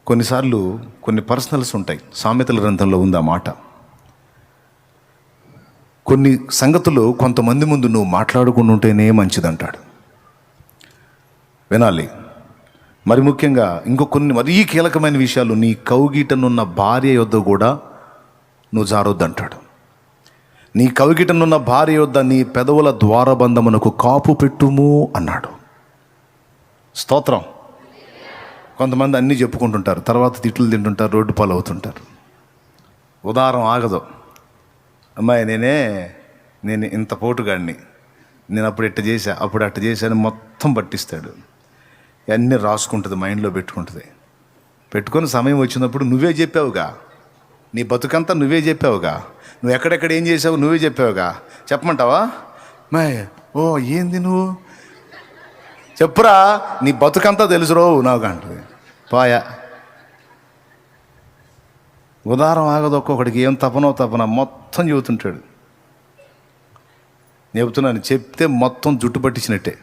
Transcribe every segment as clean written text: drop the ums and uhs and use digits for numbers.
కొన్నిసార్లు కొన్ని పర్సనల్స్ ఉంటాయి. సామెతల గ్రంథంలో ఉంది ఆ మాట. కొన్ని సంగతులు కొంతమంది ముందు నువ్వు మాట్లాడుకుని ఉంటేనే మంచిదంటాడు. వినాలి. మరి ముఖ్యంగా కొన్ని మరీ కీలకమైన విషయాలు, నీ కౌగిటనున్న భార్య యొద్ద కూడా నువ్వు జారొద్దంటాడు. నీ కౌగిటనున్న భార్య యొద్ద నీ పెదవుల ద్వారబంధమునకు కాపు పెట్టుము అన్నాడు. స్తోత్రం. కొంతమంది అన్నీ చెప్పుకుంటుంటారు, తర్వాత తిట్లు తింటుంటారు, రోడ్డు పాలు అవుతుంటారు. ఉదాహరణ ఆగదు. అమ్మాయి నేను ఇంత పోటుగాడిని, నేను అప్పుడు ఇట్ట చేశా, అప్పుడు అట్ట చేశాను, మొత్తం పట్టిస్తాడు. అన్నీ రాసుకుంటుంది, మైండ్లో పెట్టుకొని సమయం వచ్చినప్పుడు నువ్వే చెప్పావుగా, నీ బతుకంతా నువ్వే చెప్పావుగా, నువ్వు ఎక్కడెక్కడ ఏం చేసావు నువ్వే చెప్పావుగా, చెప్పమంటావా? అమ్మాయి ఓ ఏంది నువ్వు చెప్పురా, నీ బతుకంతా తెలుసురో నాకు అంటుంది. పాయా. ఉదాహరణ ఆగదు. ఒక్కొక్కడికి ఏం తపన మొత్తం చెబుతుంటాడు. చెబుతున్నాను, చెప్తే మొత్తం జుట్టు పట్టించినట్టే.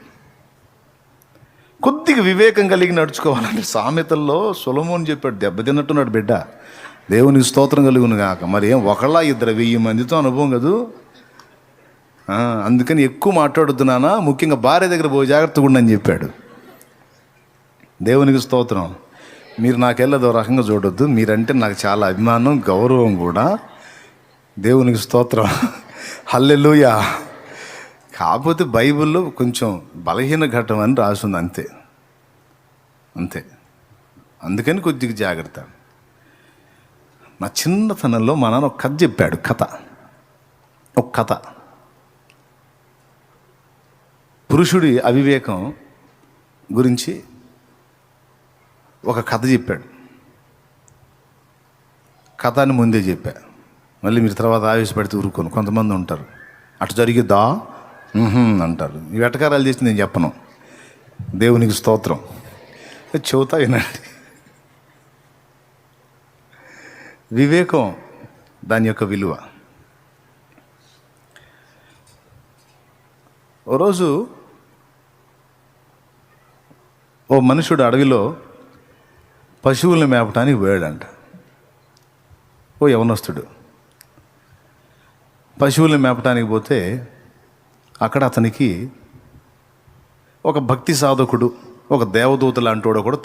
కొద్దిగా వివేకం కలిగి నడుచుకోవాలంటే సామెతల్లో సొలొమోను చెప్పాడు, దెబ్బతిన్నట్టున్నాడు బిడ్డ, దేవునికి స్తోత్రం కలుగును గాక. మరి ఏం ఒకళ్ళ 1000 మందితో అనుభవం కదూ. అందుకని ఎక్కువ మాట్లాడొద్దు నాన్న, ముఖ్యంగా భార్య దగ్గర పోయి జాగ్రత్తగా ఉండని చెప్పాడు. దేవునికి స్తోత్రం. మీరు నాకెళ్ళదో రకంగా చూడొద్దు, మీరంటే నాకు చాలా అభిమానం, గౌరవం కూడా. దేవునికి స్తోత్రం. హల్లెలూయా. కాకపోతే బైబిల్లో కొంచెం బలహీన ఘట్టం అని రాసింది, అంతే. అందుకని కొద్దిగా జాగ్రత్త. నా చిన్నతనంలో మా నాన్న ఒక కథ చెప్పాడు. ఒక కథ పురుషుడి అవివేకం గురించి ఒక కథ చెప్పాడు. కథ అని ముందే చెప్పా, మళ్ళీ మీరు తర్వాత ఆవేశపడితే ఊరుకోను. కొంతమంది ఉంటారు, అటు జరిగిద్దా అంటారు. ఈ వెటకారాలు చేసి నేను చెప్పను. దేవునికి స్తోత్రం. చెబుతా వినండి. వివేకం, దాని యొక్క విలువ. ఓ రోజు ఓ మనుషుడు అడవిలో పశువులను మేపటానికి పోయాడంట. ఓ యవనస్తుడు పశువులను మేపటానికి పోతే అక్కడ అతనికి ఒక భక్తి సాధకుడు, ఒక దేవదూత లాంటి కూడా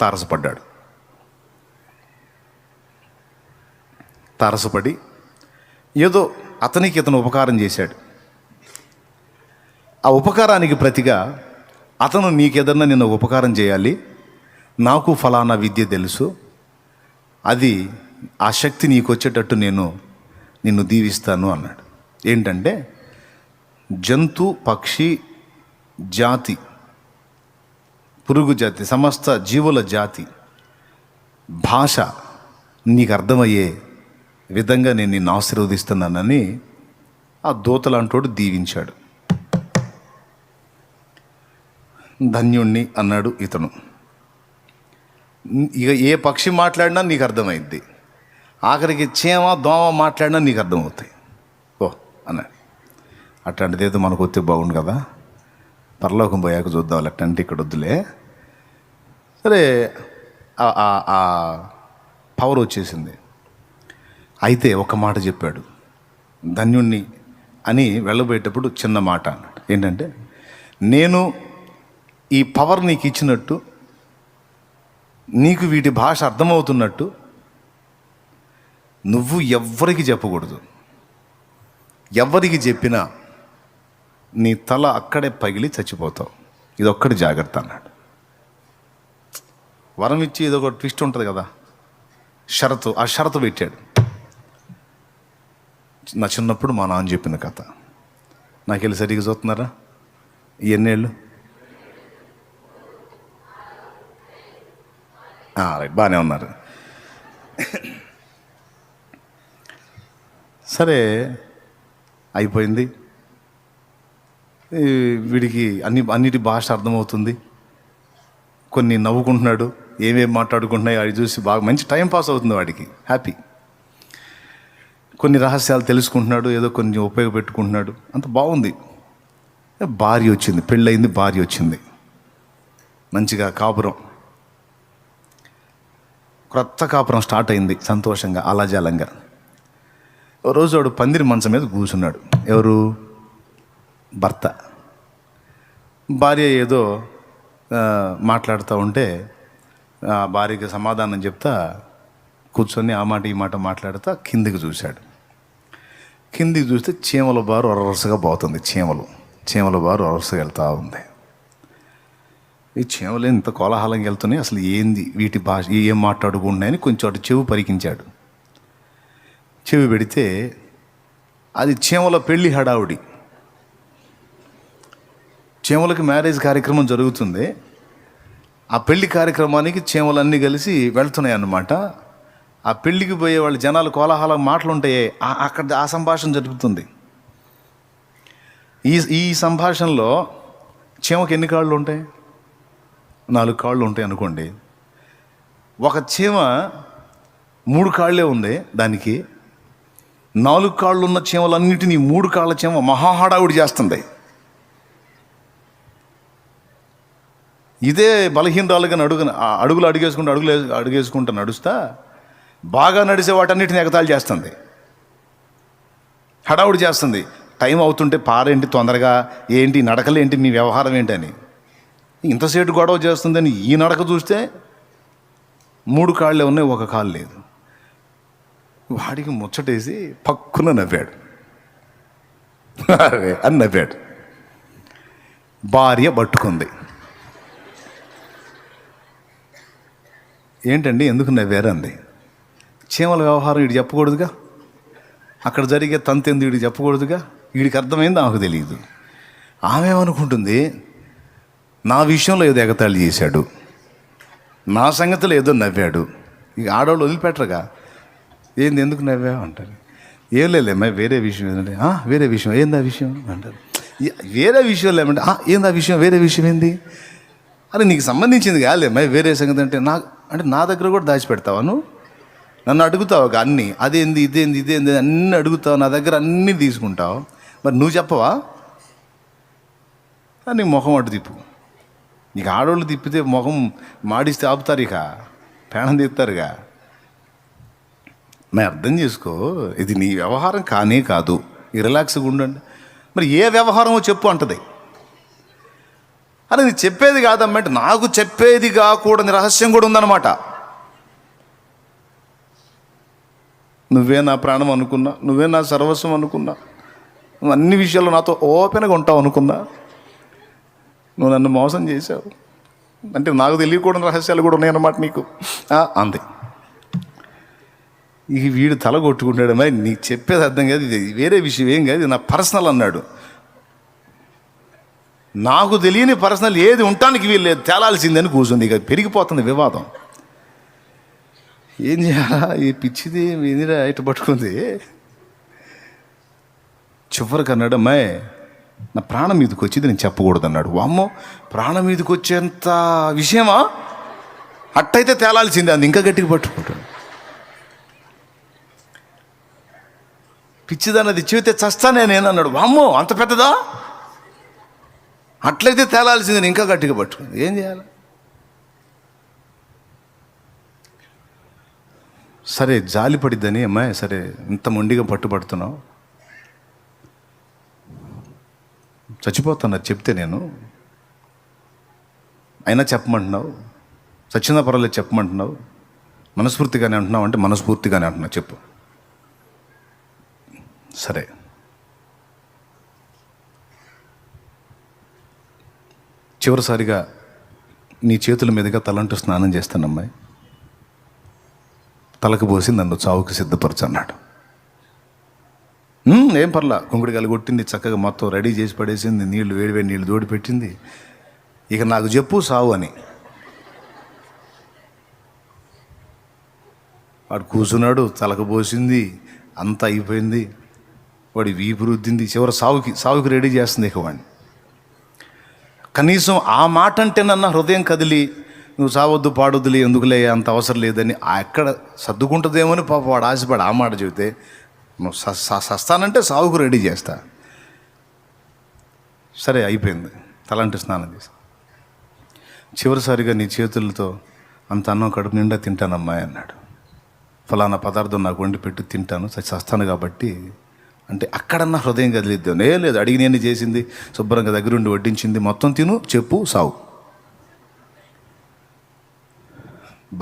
తారసపడి ఏదో ఇతను ఉపకారం చేశాడు. ఆ ఉపకారానికి ప్రతిగా అతను నీకేదన్నా నేను ఉపకారం చేయాలి, నాకు ఫలానా విద్య తెలుసు, అది ఆ శక్తి నీకు వచ్చేటట్టు నిన్ను దీవిస్తాను అన్నాడు. ఏంటంటే జంతు పక్షి జాతి, పురుగు జాతి, సమస్త జీవుల జాతి భాష నీకు అర్థమయ్యే విధంగా నేను నిన్ను ఆశీర్వదిస్తున్నానని ఆ దూతలాంటోడు దీవించాడు. ధన్యుణ్ణి అన్నాడు ఇతను. ఇక ఏ పక్షి మాట్లాడినా నీకు అర్థమైద్ది, ఆఖరికి చీమ దోమ మాట్లాడినా నీకు అర్థమవుతాయి. ఓ అన్నాడు. అట్లాంటిదేదో మనకు వస్తే బాగుండు కదా, పరలోకం పోయాక చూద్దాం, అట్లాంటి ఇక్కడ వద్దులే. సరే, ఆ పవర్ వచ్చేసింది. అయితే ఒక మాట చెప్పాడు, ధన్యుణ్ణి అని వెళ్ళబోయేటప్పుడు చిన్న మాట అన్నాడు. ఏంటంటే, నేను ఈ పవర్ నీకు ఇచ్చినట్టు, నీకు వీటి భాష అర్థమవుతున్నట్టు నువ్వు ఎవ్వరికి చెప్పకూడదు. ఎవరికి చెప్పినా నీ తల అక్కడే పగిలి చచ్చిపోతావు. ఇదొక్కటి జాగ్రత్త అన్నాడు. వరం ఇచ్చి ఏదో ఒక ట్విస్ట్ ఉంటుంది కదా, షరతు. ఆ షరతు పెట్టాడు. నా చిన్నప్పుడు మా నాన్న చెప్పిన కథ. నాకెళ్ళి సరిగ్గా చూస్తున్నారా? ఎన్నేళ్ళు? రైట్, బాగానే ఉన్నారు. సరే, అయిపోయింది. వీడికి అన్నిటి భాష అర్థమవుతుంది. కొన్ని నవ్వుకుంటున్నాడు, ఏమేమి మాట్లాడుకుంటున్నాయి అది చూసి బాగా మంచి టైం పాస్ అవుతుంది వాడికి, హ్యాపీ. కొన్ని రహస్యాలు తెలుసుకుంటున్నాడు, ఏదో కొన్ని ఉపయోగపెట్టుకుంటున్నాడు, అంత బాగుంది. భార్య వచ్చింది, పెళ్ళయింది, భార్య వచ్చింది, మంచిగా కాపురం. క్రొత్త కాపురం స్టార్ట్ అయింది సంతోషంగా అలాజాలంగా. ఓ రోజు వాడు పందిరి మంచం మీద కూర్చున్నాడు. ఎవరు? భర్త. భార్య ఏదో మాట్లాడుతూ ఉంటే ఆ భార్యకి సమాధానం చెప్తా కూర్చొని ఆ మాట ఈ మాట మాట్లాడుతూ కిందికి చూశాడు. కిందికి చూస్తే చీమల బారు వరసగా పోతుంది. చీమల బారు వరసగా వెళ్తూ ఉంది. ఈ చీమలు ఇంత కోలాహలంగా వెళ్తున్నాయి, అసలు ఏంది వీటి భాష, ఏం మాట్లాడుకుంటున్నాయని కొంచెం అటు చెవి పరికించాడు. చెవి పెడితే అది చీమల పెళ్ళి హడావుడి. చీమలకి మ్యారేజ్ కార్యక్రమం జరుగుతుంది. ఆ పెళ్లి కార్యక్రమానికి చీమలన్నీ కలిసి వెళ్తున్నాయి అన్నమాట. ఆ పెళ్ళికి పోయే వాళ్ళ జనాలు కోలాహలం మాటలు ఉంటాయి, అక్కడ ఆ సంభాషణ జరుగుతుంది. ఈ సంభాషణలో చీమకి ఎన్ని కాళ్ళు ఉంటాయి? 4 కాళ్ళు ఉంటాయి అనుకోండి. ఒక చీమ 3 కాళ్ళే ఉంది దానికి. 4 కాళ్ళు ఉన్న చీమలన్నిటినీ 3 కాళ్ళ చీమ మహాహడావుడి చేస్తుంది. ఇదే బలహీనరాలుగా అడుగులు అడుగేసుకుంటూ నడుస్తా బాగా నడిచే వాటన్నిటిని ఎగతాళి చేస్తుంది, హడావుడి చేస్తుంది. టైం అవుతుంటే పారేంటి తొందరగా, ఏంటి నడకలేంటి, మీ వ్యవహారం ఏంటని ఇంతసేటు గొడవ చేస్తుందని ఈ నడక చూస్తే 3 కాళ్ళే ఉన్నాయి, 1 కాలు లేదు. వాడికి ముచ్చటేసి పక్కున నవ్వాడు. అరే అని నవ్వాడు. భార్య పట్టుకుంది. ఏంటండి ఎందుకు నవ్వారు అంది. చీమల వ్యవహారం వీడు చెప్పకూడదుగా, అక్కడ జరిగే తంతెందు వీడికి చెప్పకూడదుగా, వీడికి అర్థమైంది ఆమెకు తెలియదు. ఆమె ఏమనుకుంటుంది, నా విషయంలో ఏదో ఎగతాళి చేశాడు, నా సంగతిలో ఏదో నవ్వాడు. ఇక ఆడవాళ్ళు వదిలిపెట్టరుగా, ఏంది ఎందుకు నవ్వావు అంటారు. ఏం లేదమ్మా వేరే విషయం ఏంటంటే వేరే విషయం ఏంది ఆ విషయం అంటారు. వేరే విషయం లేమంటే ఏంది ఆ విషయం, వేరే విషయం ఏంది అని నీకు సంబంధించింది కాలేమ్మా వేరే సంగతి అంటే నా దగ్గర కూడా దాచిపెడతావా నువ్వు, నన్ను అడుగుతావు అన్నీ, అదేంది ఇదేంది అన్నీ అడుగుతావు, నా దగ్గర అన్నీ తీసుకుంటావు, మరి నువ్వు చెప్పవా అని ముఖం అటు తిప్పు. నీకు ఆడవాళ్ళు తిప్పితే ముఖం మాడిస్తే ఆపుతారు, ఇక పేణం తీస్తారుగా. మరి అర్థం చేసుకో, ఇది నీ వ్యవహారం కానే కాదు, ఈ రిలాక్స్గా ఉండండి. మరి ఏ వ్యవహారమో చెప్పు అంటది. అని నీ చెప్పేది కాదమ్మంటే నాకు చెప్పేది కాకూడని రహస్యం కూడా ఉందన్నమాట. నువ్వే నా ప్రాణం అనుకున్నా, నువ్వే నా సర్వస్వం అనుకున్నా, నువ్వు అన్ని విషయాల్లో నాతో ఓపెన్గా ఉంటావు అనుకున్నా, నువ్వు నన్ను మోసం చేశావు అంటే నాకు తెలియకూడని రహస్యాలు కూడా ఉన్నాయన్నమాట నీకు అంది. ఇక వీడు తల కొట్టుకుంటాడు. మరి నీకు చెప్పేది అర్థం కాదు, ఇది వేరే విషయం ఏం కాదు, ఇది నా పర్సనల్ అన్నాడు. నాకు తెలియని పర్సనల్ ఏది ఉండటానికి వీళ్ళు తేలాల్సిందని కూర్చుంది. ఇక పెరిగిపోతుంది వివాదం. ఏం చేయాలా, ఈ పిచ్చిది మీదిరా ఇటు పట్టుకుంది. చివరికి అన్నాడు, అమ్మాయి నా ప్రాణం మీదకి వచ్చింది నేను చెప్పకూడదు అన్నాడు. వామ్మో, ప్రాణం మీదకి వచ్చేంత విషయమా, అట్టయితే తేలాల్సిందే అంది. ఇంకా గట్టిగా పట్టుకుంటాడు. పిచ్చిదన్నది చెబితే చస్తానే నేను అన్నాడు. వామ్మో అంత పెద్దదా, అట్లయితే తేలాల్సిందే ఇంకా గట్టిగా పట్టుకుంది. ఏం చేయాలి? సరే జాలి పడిద్దని, అమ్మాయి సరే ఇంత మొండిగా పట్టుబడుతున్నావు, చచ్చిపోతున్నా చెప్తే నేను అయినా చెప్పమంటున్నావు, చచ్చిన పర్వాలేదు చెప్పమంటున్నావు, మనస్ఫూర్తిగానే అంటున్నావు అంటే మనస్ఫూర్తిగానే అంటున్నావు చెప్పు. సరే చివరిసారిగా నీ చేతుల మీదుగా తలంటూ స్నానం చేస్తాను అమ్మాయి, తలకు పోసి నన్ను చావుకి సిద్ధపరచు అన్నాడు. ఏం పర్లా, కుంకుడికాయలు కొట్టింది, చక్కగా మొత్తం రెడీ చేసి పడేసింది, నీళ్లు వేడివేడి నీళ్ళు తోడి పెట్టింది. ఇక నాకు చెప్పు సావు అని. వాడు కూర్చున్నాడు, తలకు పోసింది, అంతా అయిపోయింది, వాడి వీపు రుద్దింది, చివరి సావుకి రెడీ చేస్తుంది. ఇక వాడిని కనీసం ఆ మాట అంటే నన్న హృదయం కదిలి నువ్వు సావద్దు పాడొద్దులే ఎందుకులే అంత అవసరం లేదని ఎక్కడ సర్దుకుంటుందేమని పాప వాడు ఆశపడి ఆ మాట చెబితే నువ్వు సస్తానంటే సావుకు రెడీ చేస్తా. సరే అయిపోయింది, తలంటి స్నానం చేసి చివరిసారిగా నీ చేతులతో అంత అన్నం కడుపు నిండా తింటానమ్మా అన్నాడు. ఫలానా పదార్థం నాకు వండి పెట్టి తింటాను, చస్తాను కాబట్టి అంటే అక్కడన్నా హృదయం కదిలిద్దాం. లేదు, అడిగి నేను చేసింది, శుభ్రంగా దగ్గరుండి వడ్డించింది, మొత్తం తిను, చెప్పు, సావు.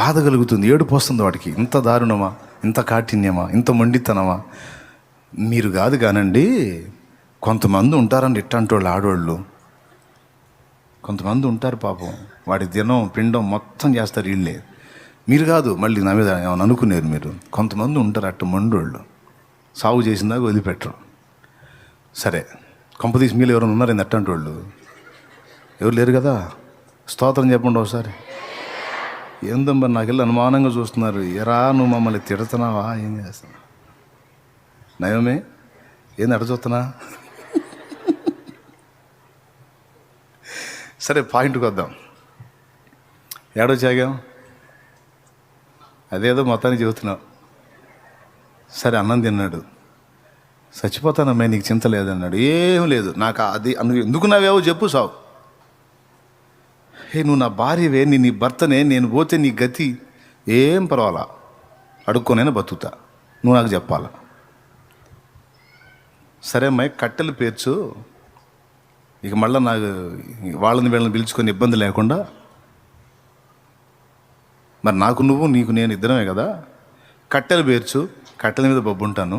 బాధ కలుగుతుంది, ఏడుపు వస్తుంది వాడికి. ఇంత దారుణమా, ఇంత కాఠిన్యమా, ఇంత మొండితనమా? మీరు కాదు కానండి, కొంతమంది ఉంటారండి ఇట్టంటి వాళ్ళు, ఆడవాళ్ళు కొంతమంది ఉంటారు పాపం. వాడి దినం పిండం మొత్తం చేస్తారు వీళ్ళే. మీరు కాదు, మళ్ళీ నా మీద ఏమైనా అనుకునేరు మీరు. కొంతమంది ఉంటారు అట్ట మొండోళ్ళు, సాగు చేసిందాక వదిలిపెట్టరు. సరే, కొంపదీసి మీరు ఎవరైనా ఉన్నారు అట్టంటి వాళ్ళు? ఎవరు లేరు కదా? స్తోత్రం చెప్పండి ఒకసారి. ఏందమ్మా నాకు వెళ్ళి అనుమానంగా చూస్తున్నారు. ఎరా నువ్వు మమ్మల్ని తిడుతున్నావా, ఏం చేస్తున్నావు? నయమే, ఏంది అడ చూస్తున్నా? సరే, పాయింట్కి వద్దాం. ఏడో చాగాం, అదేదో మొత్తానికి చెబుతున్నావు. సరే, అన్నం తిన్నాడు. చచ్చిపోతానమ్మాయి, నీకు చింత లేదన్నాడు. ఏం లేదు నాకు, అది ఎందుకు నావేవో చెప్పు, సావు. నువ్వు నా భార్యవే, నీ భర్తనే, నేను పోతే నీ గతి ఏం పర్వాలా, అడుక్కోనైనా బతుకుతా, నువ్వు నాకు చెప్పాలా. సరే అమ్మాయి, కట్టెలు పేర్చు, ఇక మళ్ళీ నాకు వాళ్ళని వీళ్ళని పిలుచుకొని ఇబ్బంది లేకుండా. మరి నాకు నువ్వు, నీకు నేను ఇద్దరమే కదా. కట్టెలు పేర్చు, కట్టెల మీద బొబ్బుంటాను,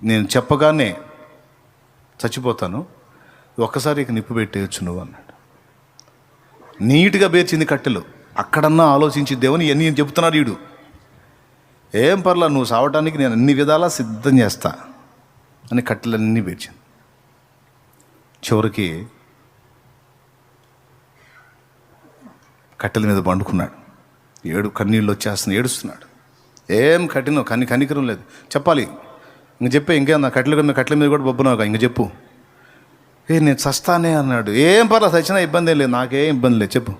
నేను చెప్పగానే చచ్చిపోతాను, ఒక్కసారి ఇక నిప్పు పెట్టేయచ్చు నువ్వు అన్నాడు. నీట్గా పేర్చింది కట్టెలు. అక్కడన్నా ఆలోచించిద్దేమని ఇవన్నీ నేను చెప్తున్నాడు వీడు. ఏం పర్లా, నువ్వు సావటానికి నేను అన్ని విధాలా సిద్ధం చేస్తా అని కట్టెలన్నీ పేర్చింది. చివరికి కట్టెల మీద పండుకున్నాడు. కన్నీళ్ళు వచ్చేస్తున్నాయి, ఏడుస్తున్నాడు. ఏం కఠినం, కనికరం లేదు. చెప్పాలి, ఇంక చెప్పే, ఇంకేం నా కట్టెల మీద కూడా బొబ్బున్నావు, ఇంక చెప్పు. నేను చస్తానే అన్నాడు. ఏం పర్లా, చచ్చినా ఇబ్బంది ఏం లేదు, నాకేం ఇబ్బంది లేదు, చెప్పు.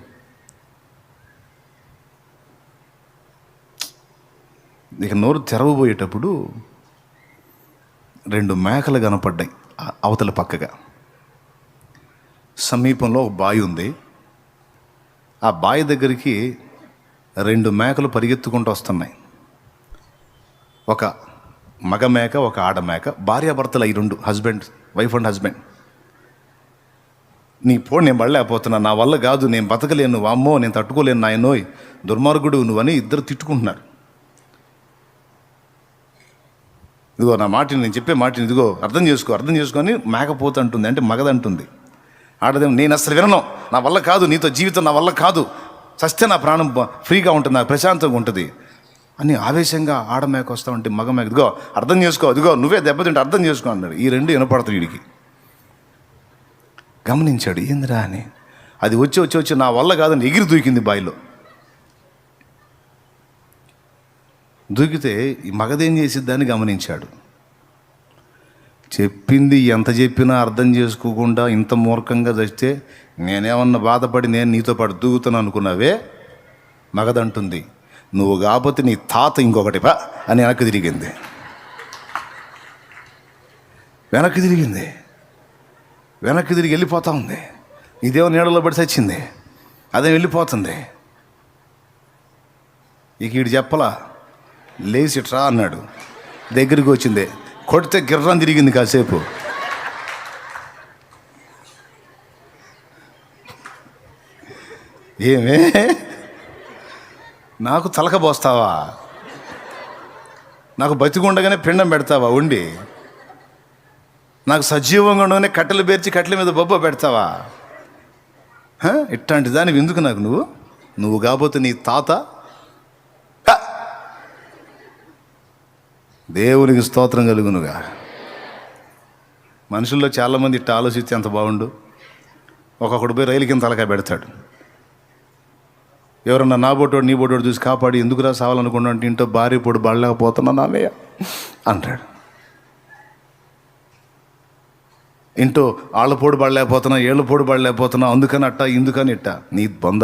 ఇక నోరు తెరవబోయేటప్పుడు 2 మేకలు కనపడ్డాయి అవతల పక్కగా. సమీపంలో ఒక బావి ఉంది. ఆ బావి దగ్గరికి 2 మేకలు పరిగెత్తుకుంటూ వస్తున్నాయి. ఒక మగ మేక, ఒక ఆడ మేక, భార్యాభర్తలు అయి 2, హస్బెండ్, వైఫ్ అండ్ హస్బెండ్. నేను పడలేకపోతున్నా, నా వల్ల కాదు, నేను బతకలేను, అమ్మో నేను తట్టుకోలేను, నాయనోయ్ దుర్మార్గుడు నువ్వని ఇద్దరు తిట్టుకుంటున్నారు. ఇదిగో నా మాటని, నేను చెప్పే మాటని ఇదిగో అర్థం చేసుకొని మేకపోతు అంటుంది, అంటే మగదంటుంది. ఆడదేమో నేను అసలు వినను, నా వల్ల కాదు, నీతో జీవితం నా వల్ల కాదు, చస్తే నా ప్రాణం ఫ్రీగా ఉంటుంది, నాకు ప్రశాంతంగా ఉంటుంది అని ఆవేశంగా ఆడమేక వస్తా ఉంటే మగ మేక ఇదిగో అర్థం చేసుకో, ఇదిగో నువ్వే దెబ్బతింటే అర్థం చేసుకో అన్నాడు. ఈ 2 వినపడతాయి వీడికి. గమనించాడు, ఏందిరా అని. అది వచ్చి నా వల్ల కాదని ఎగిరి దూకింది బావిలో. దూకితే ఈ మగదేం చేసిద్దని గమనించాడు. చెప్పింది ఎంత చెప్పినా అర్థం చేసుకోకుండా ఇంత మూర్ఖంగా చస్తే నేనేమన్నా బాధపడి నేను నీతో పాటు దూకుతాను అనుకున్నావే, మగదంటుంది. నువ్వు కాకపోతే నీ తాత ఇంకొకటి పా అని వెనక్కి తిరిగింది. వెనక్కి తిరిగి వెళ్ళిపోతా ఉంది. ఇదేమో నీడలో పడి చచ్చింది, అదే వెళ్ళిపోతుంది. ఇక వీడు చెప్పలా, లేచి ట్రా అన్నాడు. దగ్గరికి వచ్చింది, కొడితే గిర్రం తిరిగింది కాసేపు. ఏమే నాకు తలకబోస్తావా, నాకు బతికుండగానే పిండం పెడతావా ఉండి, నాకు సజీవంగా ఉండగానే కట్టెలు పేర్చి కట్టెల మీద బొబ్బ పెడతావా? ఇట్లాంటి దానికి ఎందుకు నాకు నువ్వు కాకపోతే నీ తాత. దేవునికి స్తోత్రం కలుగునుగా. మనుషుల్లో చాలామంది ఇట్లా ఆలోచిస్తే ఎంత బాగుండు. ఒక్కొక్కడు పోయి రైలు కింద తలకాయ పెడతాడు. ఎవరన్నా నా బోటోడు నీ బోటోడు చూసి కాపాడి ఎందుకురా సావాలనుకున్నా అంటే ఇంట్లో భార్య పొడి పడలేకపోతున్నా నాన్నయ్య అంటాడు. ఇంట్లో ఆళ్ళ పొడి పడలేకపోతున్నా, ఏళ్ళ పొడి పడలేకపోతున్నా, అందుకని అట్టా ఇందుకని ఇట్టా. నీ బొంద.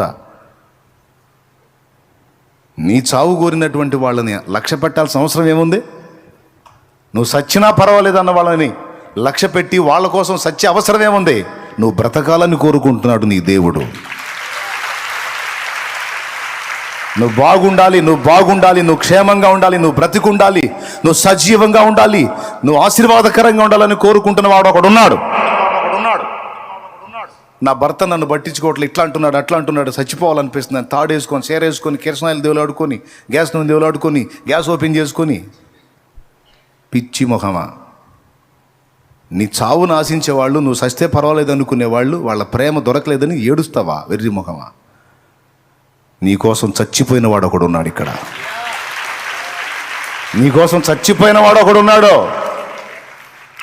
నీ చావు కోరినటువంటి వాళ్ళని లక్ష్య పెట్టాల్సిన అవసరం ఏముంది? నువ్వు సచ్చినా పర్వాలేదు అన్న వాళ్ళని లక్ష్య పెట్టి వాళ్ళ కోసం సత్య అవసరం ఏముంది? నువ్వు బ్రతకాలని కోరుకుంటున్నాడు నీ దేవుడు. నువ్వు బాగుండాలి, నువ్వు బాగుండాలి, నువ్వు క్షేమంగా ఉండాలి, నువ్వు బ్రతికుండాలి, నువ్వు సజీవంగా ఉండాలి, నువ్వు ఆశీర్వాదకరంగా ఉండాలని కోరుకుంటున్న వాడు ఒకడు ఉన్నాడు. నా భర్త నన్ను పట్టించుకోవట్లేదు, ఇట్లా అంటున్నాడు, అట్లా అంటున్నాడు, చచ్చిపోవాలనిపిస్తుంది. తాడేసుకొని, సేరేసుకొని, కిరసనాయిలు దేవులాడుకొని, గ్యాస్ నూనె దేవులాడుకొని, గ్యాస్ ఓపెన్ చేసుకొని, పిచ్చి మొహమా. నీ చావును ఆశించేవాళ్ళు, నువ్వు సస్తే పర్వాలేదు అనుకునేవాళ్ళు, వాళ్ళ ప్రేమ దొరకలేదని ఏడుస్తావా వెర్రి మొహమా? నీకోసం చచ్చిపోయిన వాడు ఒకడు ఉన్నాడు ఇక్కడ. నీకోసం చచ్చిపోయిన వాడు ఒకడు ఉన్నాడు.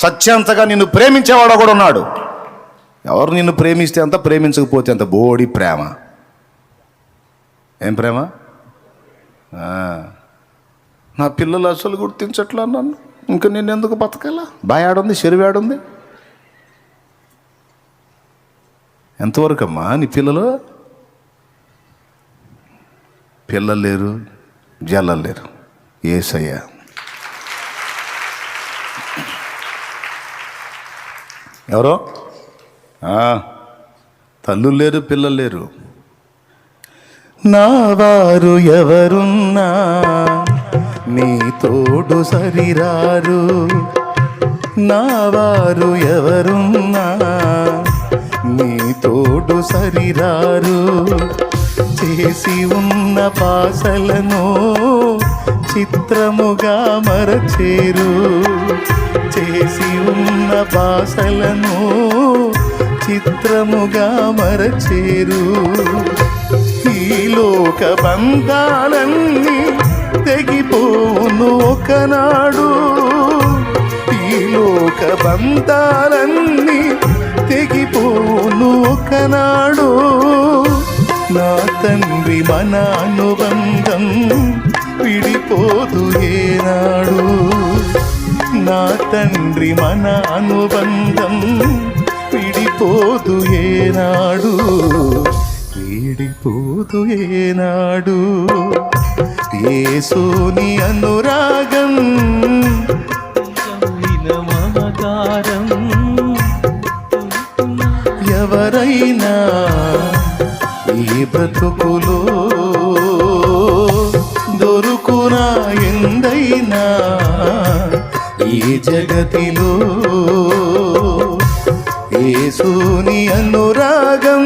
చచ్చేంతగా నిన్ను ప్రేమించేవాడు ఒకడు ఉన్నాడు. ఎవరు నిన్ను ప్రేమిస్తే అంత, ప్రేమించకపోతే అంత. బోడి ప్రేమ. ఏం ప్రేమ? నా పిల్లలు అసలు గుర్తించట్లా నన్ను, ఇంకా నేను ఎందుకు బతకాలా? బాయాడుంది, చెరువాడుంది. ఎంతవరకమ్మా నీ పిల్లలు? పిల్లలు లేరు, జల్లలు లేరు. యేసయ్య. ఎవరో తల్లులు లేరు, పిల్లలు లేరు. నా వారు ఎవరున్నా నీ తోడు సరిరారు. నా వారు ఎవరున్నా నీ తోడు సరిరారు. చేసి ఉన్న పాసలను చిత్రముగా మరచేరు. చేసి ఉన్న పాసలను చిత్రముగా మరచేరు. ఈ లోక బంధాలన్నీ తెగిపోను ఒకనాడు. ఈ లోక బంధాలన్నీ తెగిపోను ఒకనాడు. నా తండ్రి మన అనుబంధం విడిపోదు ఏనాడు. నా తండ్రి మన అనుబంధం విడిపోదు ఏనాడు. విడిపోదు ఏనాడు. యేసుని అనురాగం, మమకారం ఎవరైనా ఈ బ్రతుకులో దొరుకునా ఎందైనా ఈ జగతిలో. యేసుని అనురాగం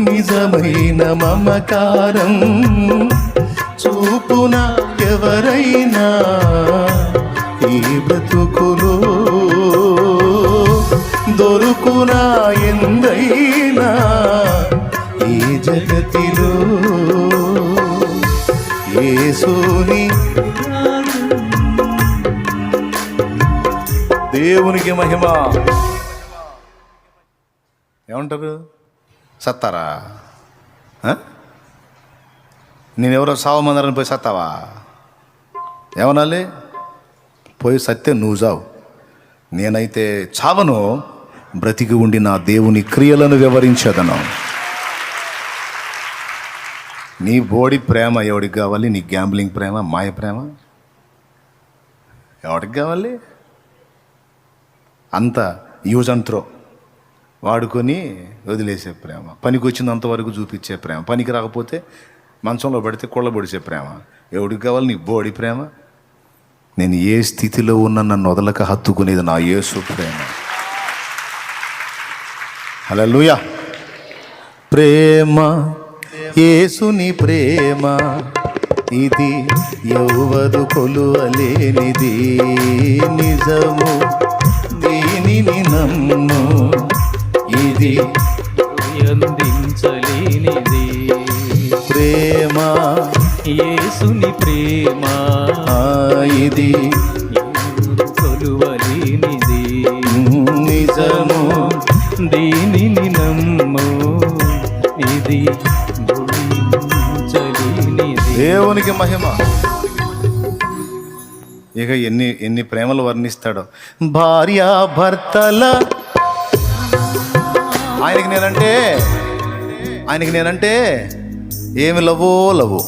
నిజమైన మమకారం చూపున ఎవరైనా ఈ బ్రతుకులో దొరుకునా ఎందైనా ఈ జగతిలో. యేసుని దేవునికి మహిమ. ఏమంటారు? సత్తారా? నేనెవరో సావమందరని పోయి సత్తావా? ఏమనాలి? పోయి సత్తే నువ్వు చావు. నేనైతే చావను, బ్రతికి ఉండి నా దేవుని క్రియలను వివరించదను. నీ బోడి ప్రేమ ఎవడికి కావాలి? నీ గ్యాంబ్లింగ్ ప్రేమ, మాయ ప్రేమ ఎవడికి కావాలి? అంత యూజ్ అండ్ త్రో, వాడుకొని వదిలేసే ప్రేమ, పనికి వచ్చినంతవరకు చూపించే ప్రేమ, పనికి రాకపోతే మంచంలో పడితే కొళ్ళబొడిచే ప్రేమ ఎవడికి కావాలి? నీ బోడి ప్రేమ. నేను ఏ స్థితిలో ఉన్నా నన్ను వదలక హత్తుకునేది నా యేసు ప్రేమ. హల్లెలూయా. ప్రేమ, యేసుని ప్రేమ, ఇది ఎవ్వరు కొలువలేనిది. నిజము, దీనిని నమ్ము, ఇది అందించలేనిది. ప్రేమ, యేసుని ప్రేమ, ఇది కొలువలేనిది. నిజము, దీనిని నమ్ము, ఇది దేవునికి మహిమ. ఇక ఎన్ని ప్రేమలు వర్ణిస్తాడో. భార్య భర్తల ఆయనకి నేనంటే ఏమి లవ్వు.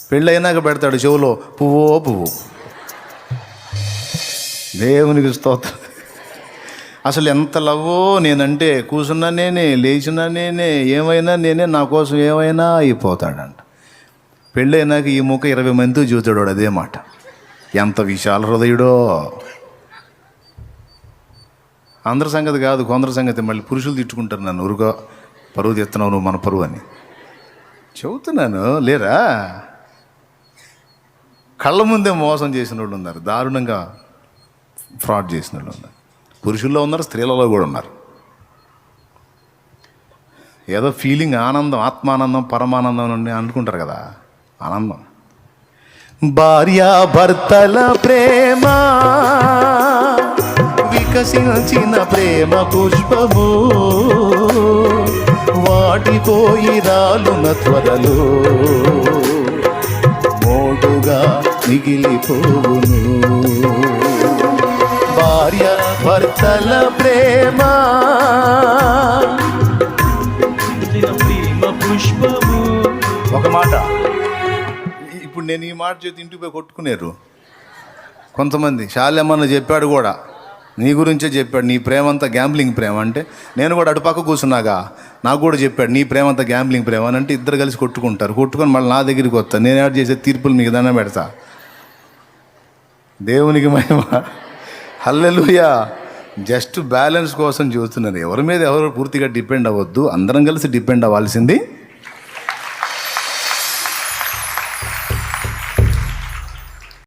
పెళ్ళైనాక పెడతాడు చెవులో పువ్వు. దేవునికి స్తోత్రం. అసలు ఎంత లవ్వో నేనంటే, కూర్చున్నా నేనే, లేచినా నేనే, ఏమైనా నేనే, నా కోసం ఏమైనా అయిపోతాడంట. పెళ్ళైనాక ఈ ముఖ 20 మందితో చూతాడు వాడు అదే మాట. ఎంత విశాల హృదయుడో. అందరి సంగతి కాదు, కొందరి సంగతి. మళ్ళీ పురుషులు తిట్టుకుంటారు నన్ను, ఊరుగా పరువు తెస్తున్నావు నువ్వు మన పరువు అని. చెబుతున్నాను లేరా? కళ్ళ ముందే మోసం చేసిన వాళ్ళు ఉన్నారు, దారుణంగా ఫ్రాడ్ చేసిన వాళ్ళు ఉన్నారు. పురుషుల్లో ఉన్నారు, స్త్రీలలో కూడా ఉన్నారు. ఏదో ఫీలింగ్, ఆనందం, ఆత్మానందం, పరమానందం అని అనుకుంటారు కదా, ఆనందం. భార్యాభర్తల ప్రేమ వికసించిన ప్రేమ పుష్పము, వాటిపోయి రాలున త్వరలో మోడుగా మిగిలిపోవును. భార్య భర్తల ప్రేమ పుష్పము. ఒక మాట, ఇప్పుడు నేను ఈ మాట చేతి ఇంటికి పోయి కొట్టుకునేరు కొంతమంది. శాలేమన్న చెప్పాడు కూడా, నీ గురించే చెప్పాడు, నీ ప్రేమ అంతా గ్యాంబ్లింగ్ ప్రేమ అంటే. నేను కూడా అటుపక్క కూర్చున్నాగా, నాకు కూడా చెప్పాడు నీ ప్రేమ అంతా గ్యాంబ్లింగ్ ప్రేమ అని. అంటే ఇద్దరు కలిసి కొట్టుకుంటారు, కొట్టుకొని మళ్ళీ నా దగ్గరికి వస్తాను. నేను యాడ్ చేసే తీర్పులు మీకు దండం పెడతా. దేవునికి మహిమ, హల్లెలూయా. జస్ట్ బ్యాలెన్స్ కోసం చూస్తున్నారు. ఎవరి మీద ఎవరు పూర్తిగా డిపెండ్ అవ్వద్దు, అందరం కలిసి డిపెండ్ అవ్వాల్సింది